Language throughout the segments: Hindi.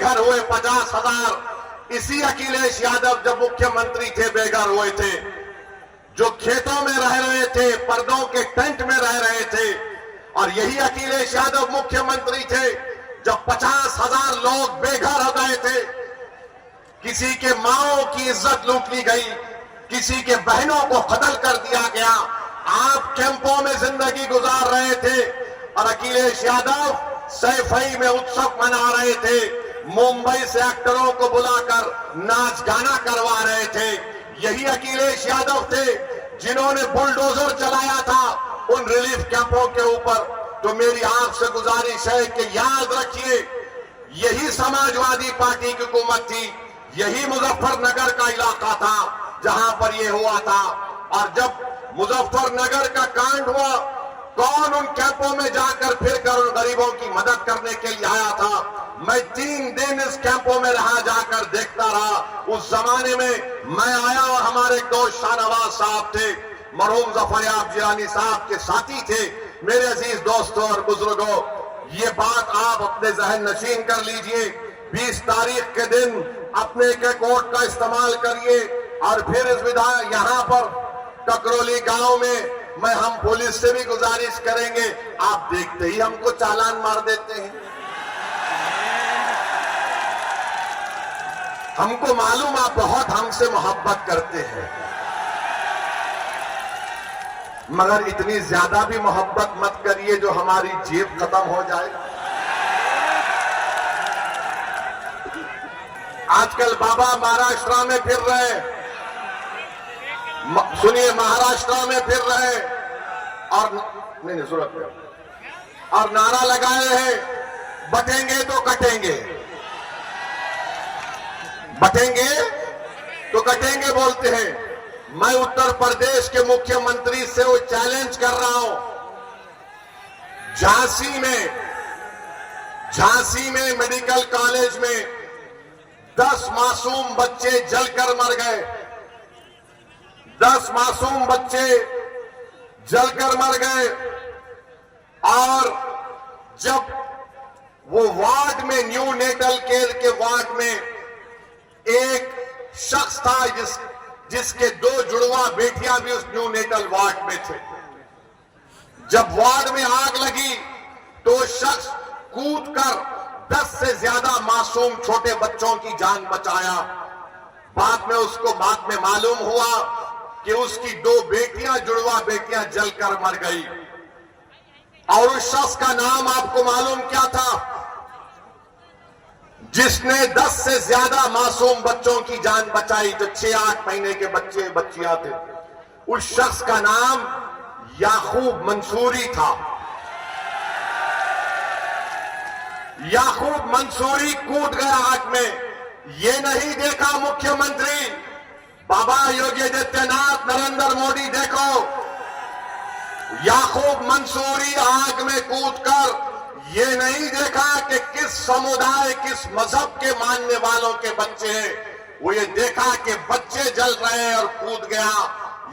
बेघर हुए 50,000। इसी अखिलेश यादव जब मुख्यमंत्री थे बेघर हुए थे, जो खेतों में रह रहे थे, पर्दों के टेंट में रह रहे थे। और यही अखिलेश यादव मुख्यमंत्री थे जब 50,000 लोग बेघर हो गए थे। किसी के माओं की इज्जत लूट ली गई, किसी के बहनों को कत्ल कर दिया गया। आप कैंपों में जिंदगी गुजार रहे थे और अखिलेश यादव सैफई में उत्सव मना रहे थे, मुंबई से एक्टरों को बुलाकर नाच गाना करवा रहे थे। यही अखिलेश यादव थे जिन्होंने बुलडोजर चलाया था उन रिलीफ कैंपों के ऊपर। तो मेरी आपसे गुजारिश है कि याद रखिए, यही समाजवादी पार्टी की हुकूमत थी, यही मुजफ्फरनगर का इलाका था जहां पर यह हुआ था। और जब मुजफ्फरनगर का कांड हुआ, कौन उन कैंपों में जाकर फिरकर उन गरीबों की मदद करने के लिए आया था? मैं 3 दिन इस कैंपों में रहा, जाकर देखता रहा। उस जमाने में मैं आया और हमारे दोस्त शाहनवाज साहब थे, मरहूम जफर याब जिलानी साहब के साथी थे। मेरे अजीज दोस्तों और बुजुर्गों, ये बात आप अपने जहन नशीन कर लीजिए। 20 तारीख के दिन अपने एक वोट का इस्तेमाल करिए और फिर इस विधायक यहां पर ककरोली गांव में हम पुलिस से भी गुजारिश करेंगे, आप देखते ही हमको चालान मार देते हैं। हमको मालूम आप बहुत हमसे मोहब्बत करते हैं, मगर इतनी ज्यादा भी मोहब्बत मत करिए जो हमारी जेब खत्म हो जाए। आजकल बाबा महाराष्ट्र में फिर रहे, सुनिए, महाराष्ट्र में फिर रहे और नहीं सूरत में, और नारा लगाए हैं बटेंगे तो कटेंगे, बटेंगे तो कटेंगे बोलते हैं। मैं उत्तर प्रदेश के मुख्यमंत्री से वो चैलेंज कर रहा हूं। झांसी में मेडिकल कॉलेज में 10 मासूम बच्चे जलकर मर गए। 10 मासूम बच्चे जलकर मर गए। और जब वो वार्ड में, न्यू नेटल केयर के वार्ड में एक शख्स था जिसके 2 जुड़वा बेटियां भी उस न्यू नेटल वार्ड में थे। जब वार्ड में आग लगी तो शख्स कूदकर 10 से ज्यादा मासूम छोटे बच्चों की जान बचाया। बाद में मालूम हुआ कि उसकी 2 बेटियां, जुड़वा बेटियां जलकर मर गई। और उस शख्स का नाम आपको मालूम क्या था जिसने 10 से ज्यादा मासूम बच्चों की जान बचाई, जो 6-8 महीने के बच्चे बच्चियां थे? उस शख्स का नाम याकूब मंसूरी था। याकूब मंसूरी कूद गया आग में। ये नहीं देखा मुख्यमंत्री बाबा योगी आदित्यनाथ, नरेंद्र मोदी, देखो याकूब मंसूरी आग में कूदकर ये नहीं देखा कि किस समुदाय, किस मजहब के मानने वालों के बच्चे हैं। वो ये देखा कि बच्चे जल रहे हैं और कूद गया।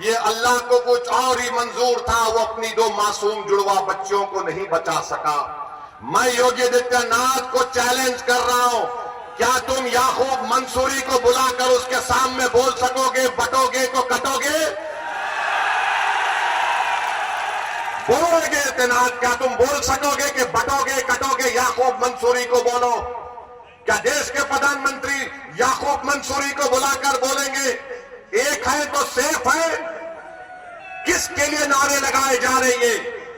ये अल्लाह को कुछ और ही मंजूर था, वो अपनी 2 मासूम जुड़वा बच्चियों को नहीं बचा सका। मैं योगी आदित्यनाथ को चैलेंज कर रहा हूं, क्या तुम याकूब मंसूरी को बुलाकर उसके सामने बोल सकोगे बटोगे तो कटोगे? बोलोगे आदित्यनाथ, क्या तुम बोल सकोगे कि बटोगे कटोगे? याकूब मंसूरी को बोलो। क्या देश के प्रधानमंत्री याकूब मंसूरी को बुलाकर बोलेंगे एक है तो सेफ है? किसके लिए नारे लगाए जा रहे हैं?